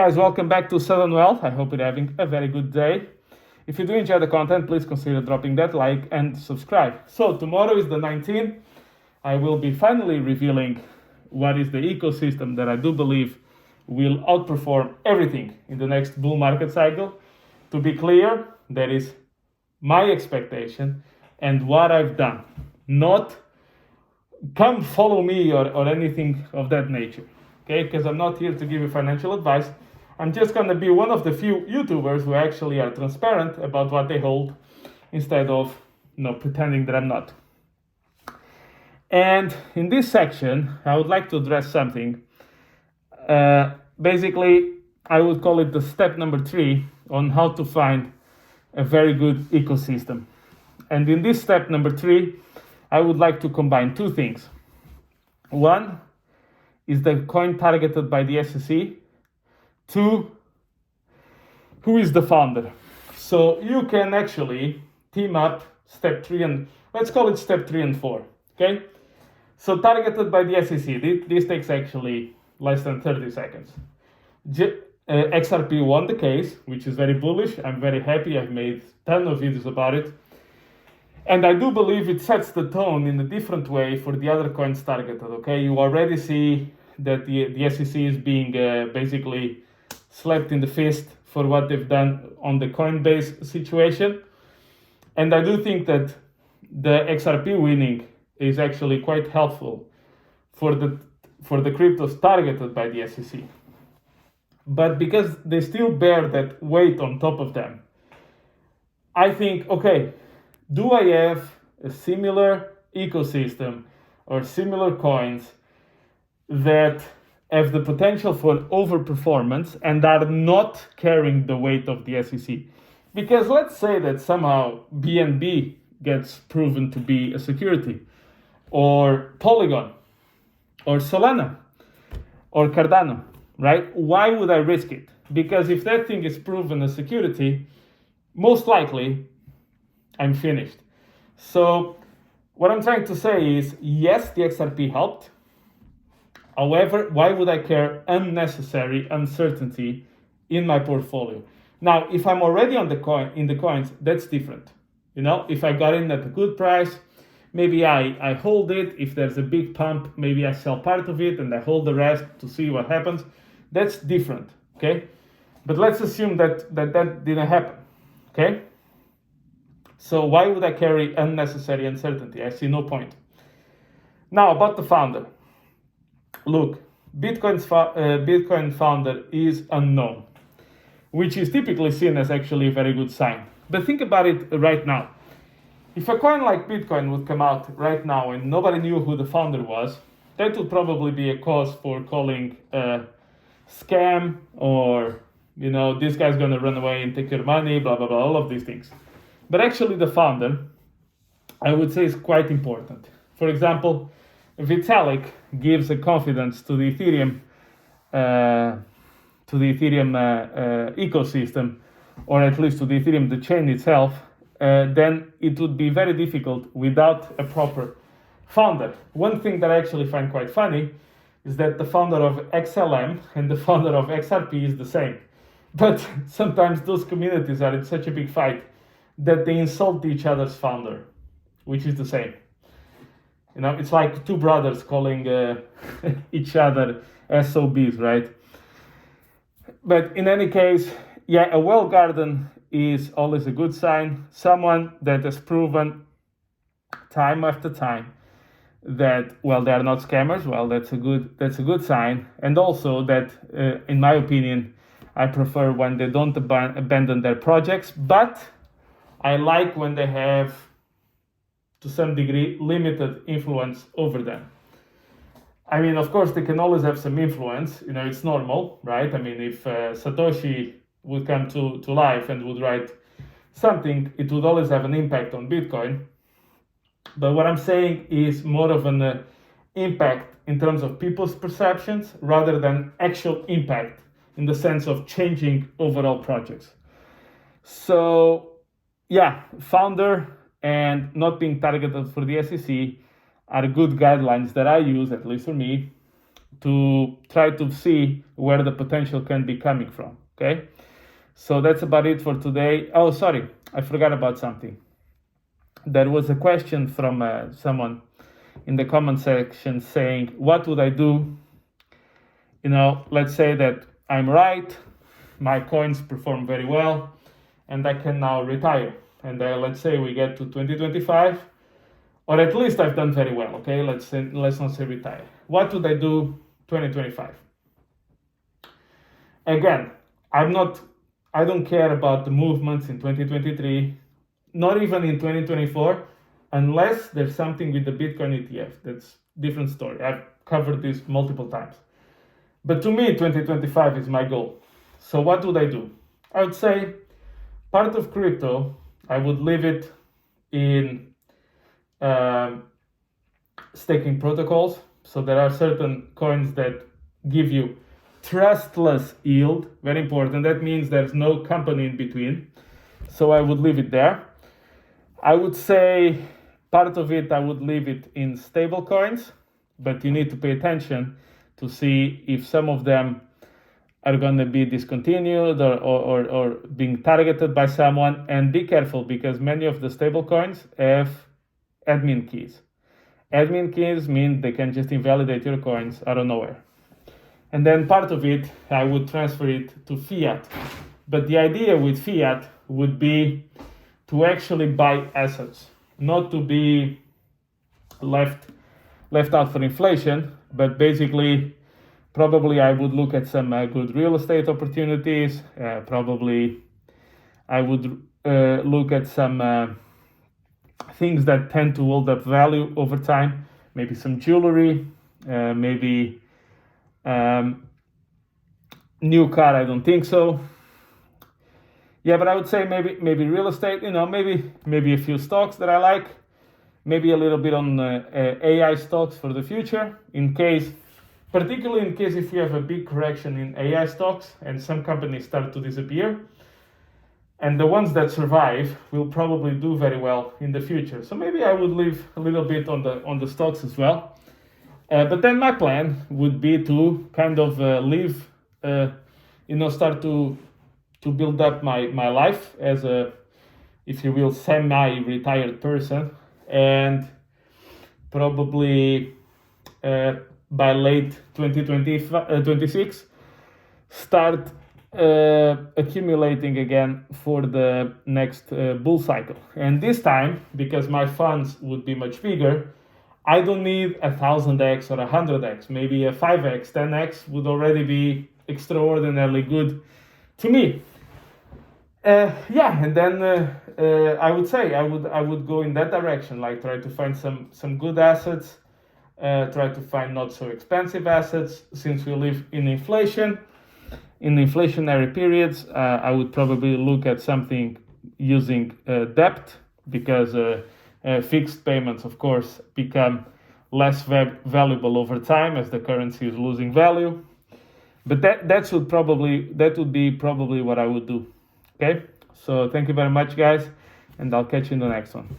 Guys, welcome back to Southern Wealth. I hope you're having a very good day. If you do enjoy the content, please consider dropping that like and subscribe. So tomorrow is the 19th. I will be finally revealing what is the ecosystem that I do believe will outperform everything in the next bull market cycle. To be clear, that is my expectation and what I've done. Not come follow me or anything of that nature. Okay, because I'm not here to give you financial advice. I'm just going to be one of the few YouTubers who actually are transparent about what they hold instead of pretending that I'm not. And in this section, I would like to address something. Basically, I would call it the step number 3 on how to find a very good ecosystem. And in this step number 3, I would like to combine two things. One is the coin targeted by the SEC. 2, who is the founder? So you can actually team up step 3 and let's call it step 3 and 4. Okay? So targeted by the SEC. This takes actually less than 30 seconds. XRP won the case, which is very bullish. I'm very happy. I've made a ton of videos about it. And I do believe it sets the tone in a different way for the other coins targeted. Okay, you already see that the SEC is being basically slapped in the fist for what they've done on the Coinbase situation. And I do think that the XRP winning is actually quite helpful for the cryptos targeted by the SEC. But because they still bear that weight on top of them, I think, okay, do I have a similar ecosystem or similar coins that have the potential for overperformance and are not carrying the weight of the SEC? Because let's say that somehow BNB gets proven to be a security, or Polygon, or Solana, or Cardano, right? Why would I risk it? Because if that thing is proven a security, most likely I'm finished. So what I'm trying to say is, yes, the XRP helped. However, why would I care unnecessary uncertainty in my portfolio? Now, if I'm already in the coins, that's different. If I got in at a good price, maybe I hold it. If there's a big pump, maybe I sell part of it and I hold the rest to see what happens. That's different, okay? But let's assume that didn't happen, okay? So why would I carry unnecessary uncertainty? I see no point. Now, about the founder. Look, Bitcoin founder is unknown, which is typically seen as actually a very good sign. But think about it right now. If a coin like Bitcoin would come out right now and nobody knew who the founder was, that would probably be a cause for calling a scam, or, this guy's going to run away and take your money, blah, blah, blah, all of these things. But actually the founder, I would say, is quite important. For example, Vitalik gives a confidence to the Ethereum ecosystem, or at least to the Ethereum, the chain itself, then it would be very difficult without a proper founder. One thing that I actually find quite funny is that the founder of XLM and the founder of XRP is the same. But sometimes those communities are in such a big fight that they insult each other's founder, which is the same. It's like two brothers calling each other SOBs, right? But in any case, a well garden is always a good sign. Someone that has proven time after time that, they are not scammers. Well, that's a good sign. And also that, in my opinion, I prefer when they don't abandon their projects, but I like when they have, to some degree, limited influence over them. I mean, of course, they can always have some influence. It's normal, right? I mean, if Satoshi would come to life and would write something, it would always have an impact on Bitcoin. But what I'm saying is more of an impact in terms of people's perceptions rather than actual impact in the sense of changing overall projects. So, founder and not being targeted for the SEC are good guidelines that I use, at least for me. to try to see where the potential can be coming from. Okay, so that's about it for today. Oh, sorry, I forgot about something. There was a question from someone in the comment section saying, what would I do? Let's say that I'm right, my coins perform very well, and I can now retire. And let's say we get to 2025, or at least I've done very well. Okay, let's not say retire. What would I do 2025? Again, I don't care about the movements in 2023, not even in 2024, unless there's something with the Bitcoin ETF. That's a different story. I've covered this multiple times. But to me, 2025 is my goal. So what would I do? I would say part of crypto, I would leave it in staking protocols. So there are certain coins that give you trustless yield, very important. That means there's no company in between. So I would leave it there. I would say part of it, I would leave it in stable coins, but you need to pay attention to see if some of them are going to be discontinued or being targeted by someone. And be careful, because many of the stable coins have admin keys. Admin keys mean they can just invalidate your coins out of nowhere. And then part of it, I would transfer it to Fiat. But the idea with Fiat would be to actually buy assets, not to be left out for inflation, but basically, probably I would look at some good real estate opportunities. Probably I would look at some things that tend to hold up value over time. Maybe some jewelry, maybe new car. I don't think so. Yeah, but I would say maybe real estate. Maybe a few stocks that I like. Maybe a little bit on AI stocks for the future, particularly in case if we have a big correction in AI stocks and some companies start to disappear, and the ones that survive will probably do very well in the future. So maybe I would leave a little bit on the stocks as well. But then my plan would be to kind of start to build up my life as a, if you will, semi-retired person, and probably by late 2026 start accumulating again for the next bull cycle. And this time, because my funds would be much bigger, I don't need 1000x or 100x. Maybe a 5x, 10x would already be extraordinarily good to me. And then I would say I would go in that direction, like try to find some good assets, try to find not so expensive assets. Since we live in inflationary periods, I would probably look at something using debt, because fixed payments, of course, become less valuable over time as the currency is losing value. But that would be probably what I would do. Okay, so thank you very much, guys, and I'll catch you in the next one.